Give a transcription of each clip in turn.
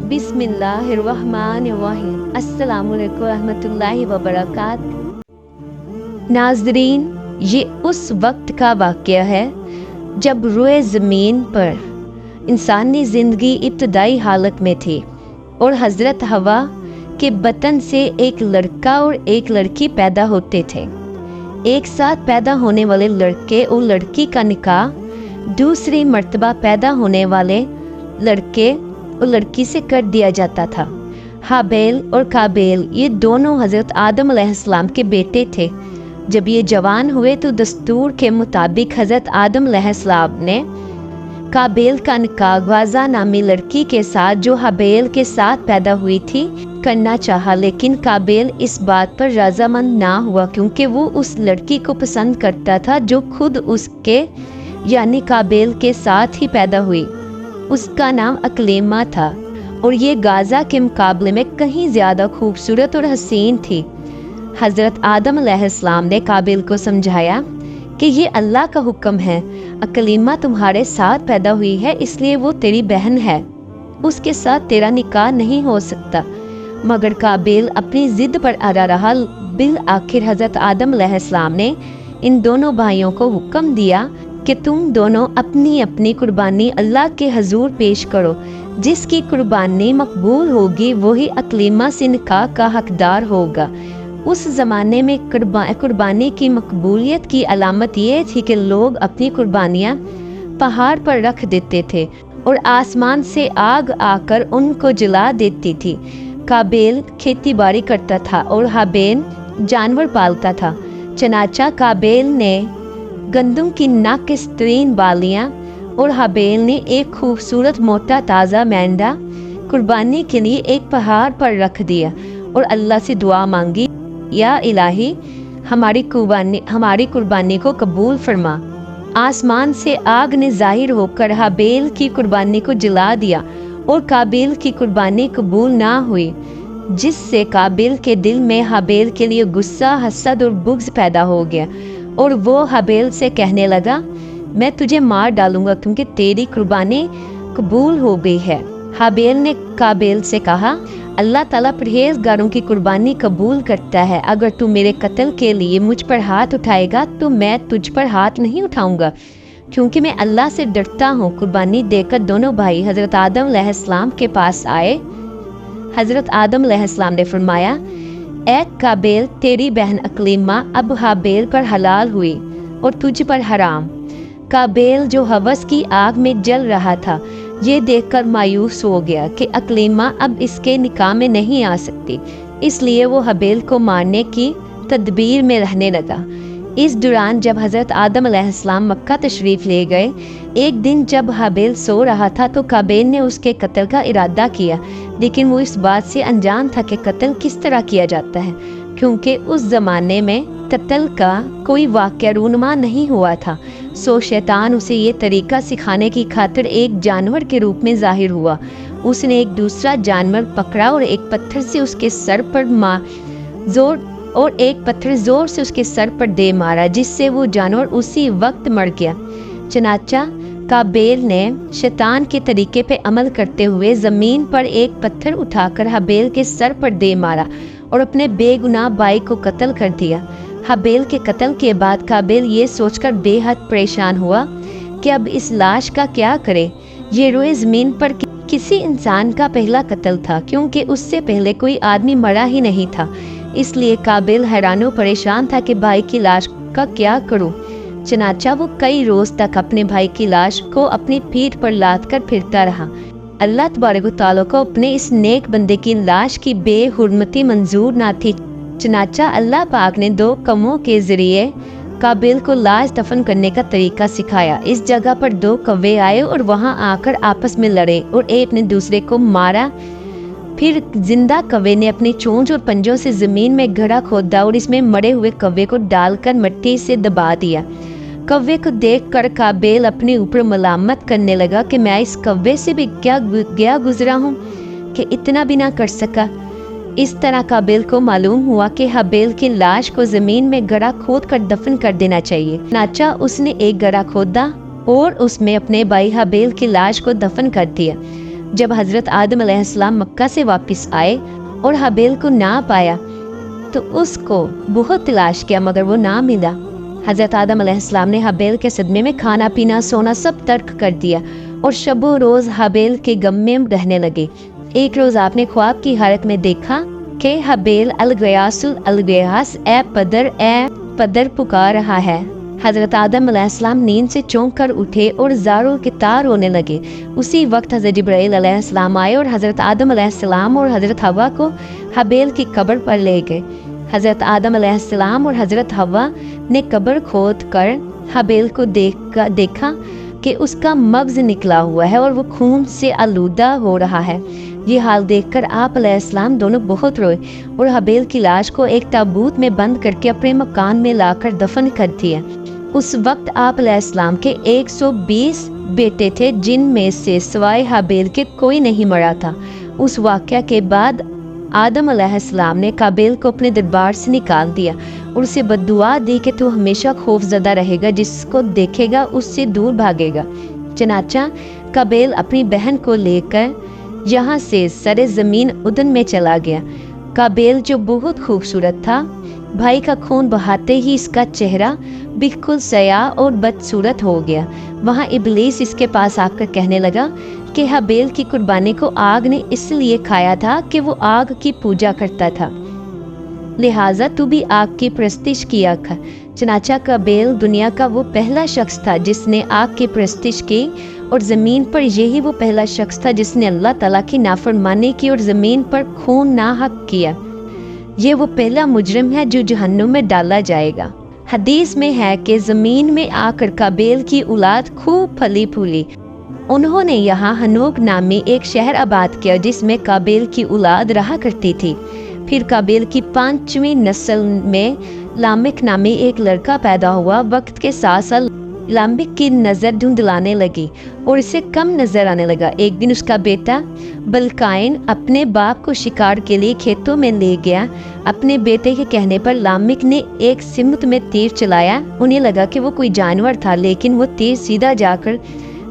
बिस्मिल्लाहिर्रहमानिर्रहीम। अस्सलामु अलैकुम रहमतुल्लाहि व बरकातहू। नाज़रीन, ये उस वक्त का वाक़या है जब रोए ज़मीन पर इंसानी ज़िंदगी इब्तदाई हालत में थी और हज़रत हवा के बतन से एक लड़का और एक लड़की पैदा होते थे। एक साथ पैदा होने वाले लड़के और लड़की का निकाह दूसरी मर्तबा पैदा होने वाले लड़के और लड़की से कर दिया जाता था। हाबेल और काबेल ये दोनों हज़रत आदम अलैहिस्सलाम के बेटे थे। जब ये जवान हुए तो दस्तूर के मुताबिक हज़रत आदम अलैहिस्सलाम ने काबेल का निकाह ग्वाज़ा नामी लड़की के साथ जो हाबेल के साथ पैदा हुई थी करना चाहा, लेकिन काबेल इस बात पर रज़ामंद ना हुआ क्योंकि वो उस लड़की को पसंद करता था जो खुद उसके यानी काबेल के साथ ही पैदा हुई। उसका नाम अकलीमा था और ये गाज़ा के मुकाबले में कहीं ज़्यादा खूबसूरत और हसीन थी। हज़रत आदम अलैहिस्सलाम ने काबेल को समझाया कि ये अल्लाह का हुक्म है, अकलीमा तुम्हारे साथ पैदा हुई है इसलिए वो तेरी बहन है, उसके साथ तेरा निकाह नहीं हो सकता। मगर काबेल अपनी ज़िद पर अड़ा रहा। बिल आखिर हज़रत आदम अलैहिस्सलाम ने इन दोनों भाइयों को हुक्म दिया कि तुम दोनों अपनी अपनी कुर्बानी अल्लाह के हजूर पेश करो। जिसकी कुर्बानी मकबूल होगी वही अकलीमा से निकाह का हकदार होगा। उस ज़माने में कुर्बानी की मकबूलियत की अलामत ये थी कि लोग अपनी कुर्बानियाँ पहाड़ पर रख देते थे और आसमान से आग आकर उनको जला देती थी। काबेल खेती बाड़ी करता था और हाबेल जानवर पालता था। चनाचा काबेल ने गंदम की नाकिस्तरीन बालियाँ और हाबेल ने एक खूबसूरत मोटा ताज़ा मेंढा कुर्बानी के लिए एक पहाड़ पर रख दिया और अल्लाह से दुआ मांगी, या इलाही हमारी कुर्बानी को कबूल फरमा। आसमान से आग ने जाहिर होकर हाबेल की कुर्बानी को जला दिया और काबेल की कुर्बानी कबूल ना हुई, जिससे काबेल के दिल में हाबेल के लिए गुस्सा, हसद और बुग़्ज़ पैदा हो गया और वो हाबेल से कहने लगा, मैं तुझे मार डालूंगा क्योंकि तेरी कुर्बानी कबूल हो गई है। हाबेल ने काबेल से कहा, अल्लाह ताला परहेज़गारों की कुर्बानी कबूल करता है। अगर तू मेरे कत्ल के लिए मुझ पर हाथ उठाएगा तो मैं तुझ पर हाथ नहीं उठाऊंगा क्योंकि मैं अल्लाह से डरता हूँ। कुर्बानी देकर दोनों भाई हज़रत आदम अलैहिस्सलाम के पास आए। हज़रत आदम अलैहिस्सलाम ने फरमाया, ए काबेल, तेरी बहन अकलीमा अब हाबेल पर हलाल हुई और तुझ पर हराम। काबेल जो हवस की आग में जल रहा था ये देखकर मायूस हो गया कि अकलीमा अब इसके निकाह में नहीं आ सकती, इसलिए वो हाबेल को मारने की तदबीर में रहने लगा। इस दौरान जब हज़रत आदम अलैहिस्सलाम मक्का तशरीफ़ ले गए, एक दिन जब हाबेल सो रहा था तो काबेल ने उसके कत्ल का इरादा किया, लेकिन वो इस बात से अनजान था कि कत्ल किस तरह किया जाता है क्योंकि उस ज़माने में कत्ल का कोई वाक़या रूनुमा नहीं हुआ था। सो शैतान उसे ये तरीका सिखाने की खातिर एक जानवर के रूप में ज़ाहिर हुआ। उसने एक दूसरा जानवर पकड़ा और एक पत्थर से उसके सर पर ज़ोर से उसके सर पर दे मारा, जिससे वो जानवर उसी वक्त मर गया। चनाचा काबेल ने शैतान के तरीके पे अमल करते हुए ज़मीन पर एक पत्थर उठाकर हाबेल के सर पर दे मारा और अपने बेगुनाह भाई को कत्ल कर दिया। हाबेल के कत्ल के बाद काबेल ये सोचकर बेहद परेशान हुआ कि अब इस लाश का क्या करे। ये रोए ज़मीन पर किसी इंसान का पहला कत्ल था क्योंकि उससे पहले कोई आदमी मरा ही नहीं था। इसलिए काबेल हैरानो परेशान था कि भाई की लाश का क्या करूं। चनाचा वो कई रोज़ तक अपने भाई की लाश को अपनी पीठ पर लाद कर फिरता रहा। अल्लाह तबारक व तआला को अपने इस नेक बंदे की लाश की बेहुरमती मंजूर ना थी। चनाचा अल्लाह पाक ने 2 कौमों के ज़रिए काबेल को लाश दफन करने का तरीका सिखाया। इस जगह पर 2 कौवे आए और वहां आकर आपस में लड़े और एक ने दूसरे को मारा। फिर जिंदा कौवे ने अपनी चोंच और पंजों से ज़मीन में गड्ढा खोदा और इसमें मरे हुए कौवे को डालकर मिट्टी से दबा दिया। कौवे को देखकर काबेल अपने ऊपर मलामत करने लगा कि मैं इस कौवे से भी क्या गुजरा हूँ कि इतना भी ना कर सका। इस तरह काबेल को मालूम हुआ कि हाबेल की लाश को ज़मीन में गड्ढा खोद कर दफन कर देना चाहिए। नाचा उसने एक गड्ढा खोदा और उसमें अपने भाई हाबेल की लाश को दफन कर दिया। जब हज़रत आदम अलैहिस्सलाम मक्का से वापस आए और हाबेल को ना पाया तो उसको बहुत तलाश किया मगर वो ना मिला। हज़रत आदम अलैहिस्सलाम ने हाबेल के सदमे में खाना पीना सोना सब तर्क कर दिया और शबो रोज़ हाबेल के गम में रहने लगे। एक रोज़ आपने ख्वाब की हालत में देखा कि हाबेल अलगयास ए पदर पुकार रहा है। हज़रत आदम अलैहिस्सलाम नींद से चौंक कर उठे और ज़ारों के तार रोने लगे। उसी वक्त हज़रत जिब्राइल अलैहिस्सलाम आए और हज़रत आदम अलैहिस्सलाम और हज़रत हवा को हाबेल की कब्र पर ले गए। हज़रत आदम अलैहिस्सलाम और हज़रत हवा ने कब्र खोद कर हाबेल को देखा कि उसका मग़ज़ निकला हुआ है और वो खून से आलूदा हो रहा है। ये हाल देखकर आप अलैहिस्सलाम दोनों बहुत रोए और हाबेल की लाश को एक ताबूत में बंद करके अपने मकान में लाकर दफन कर दिया। उस वक्त आप अलैहिस्सलाम के 120 बेटे थे, जिनमें से सिवाय हाबेल के कोई नहीं मरा था। उस वाक़या के बाद आदम अलैहिस्सलाम ने काबेल को अपने दरबार से निकाल दिया और उसे बद्दुआ दी कि तू हमेशा खौफजदा रहेगा, जिसको देखेगा उससे दूर भागेगा। चनाचा काबेल अपनी बहन को लेकर यहाँ से सरे ज़मीन उदन में चला गया। काबेल जो बहुत खूबसूरत था, भाई का खून बहाते ही इसका चेहरा बिल्कुल सयाह और बदसूरत हो गया। वहाँ इब्लीस इसके पास आकर कहने लगा कि हाबेल की कुर्बानी को आग ने इसलिए खाया था कि वो आग की पूजा करता था, लिहाजा तू भी आग की प्रस्तिश किया कर। चनाचा काबेल दुनिया का वो पहला शख्स था जिसने आग की प्रस्तिश की और ज़मीन पर यही वो पहला शख्स था जिसने अल्लाह ताला की नाफरमानी की और ज़मीन पर खून नाहक किया। ये वो पहला मुजरिम है जो जहन्नुम में डाला जाएगा। हदीस में है कि ज़मीन में आकर काबेल की औलाद खूब फली फूली। उन्होंने यहाँ हनोक नामी एक शहर आबाद किया जिसमें काबेल की औलाद रहा करती थी। फिर काबेल की 5वीं नस्ल में लामिक नामी एक लड़का पैदा हुआ। वक्त के साथ साथ लामिक की नज़र धुंधलाने लगी और इसे कम नज़र आने लगा। एक दिन उसका बेटा बलकाइन अपने बाप को शिकार के लिए खेतों में ले गया। अपने बेटे के कहने पर लामिक ने एक सिमत में तीर चलाया। उन्हें लगा कि वो कोई जानवर था, लेकिन वो तीर सीधा जाकर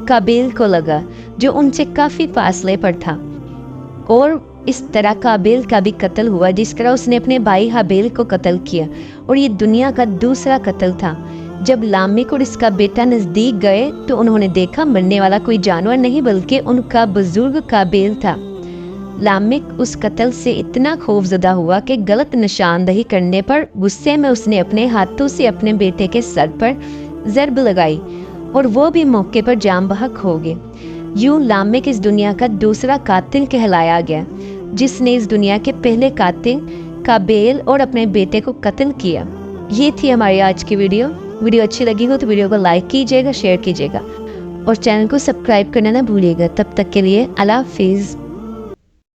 काबेल को लगा जो उनसे काफ़ी फासले पर था और इस तरह काबेल का भी कत्ल हुआ। जिस तरह उसने अपने भाई हाबेल को कत्ल किया और ये दुनिया का दूसरा कत्ल था। जब लामिक और इसका बेटा नज़दीक गए तो उन्होंने देखा मरने वाला कोई जानवर नहीं बल्कि उनका बुजुर्ग काबेल था। लामिक उस कत्ल से इतना खौफजदा हुआ कि गलत निशानदही करने पर गुस्से में उसने अपने हाथों से अपने बेटे के सर पर ज़रब लगाई और वो भी मौके पर जान बहक हो गए। यूं लामिक इस दुनिया का दूसरा कातिल कहलाया गया जिसने इस दुनिया के पहले कातिल काबेल और अपने बेटे को कत्ल किया। ये थी हमारी आज की वीडियो अच्छी लगी हो तो वीडियो को लाइक कीजिएगा, शेयर कीजिएगा और चैनल को सब्सक्राइब करना ना भूलिएगा। तब तक के लिए अल्लाह हाफिज़।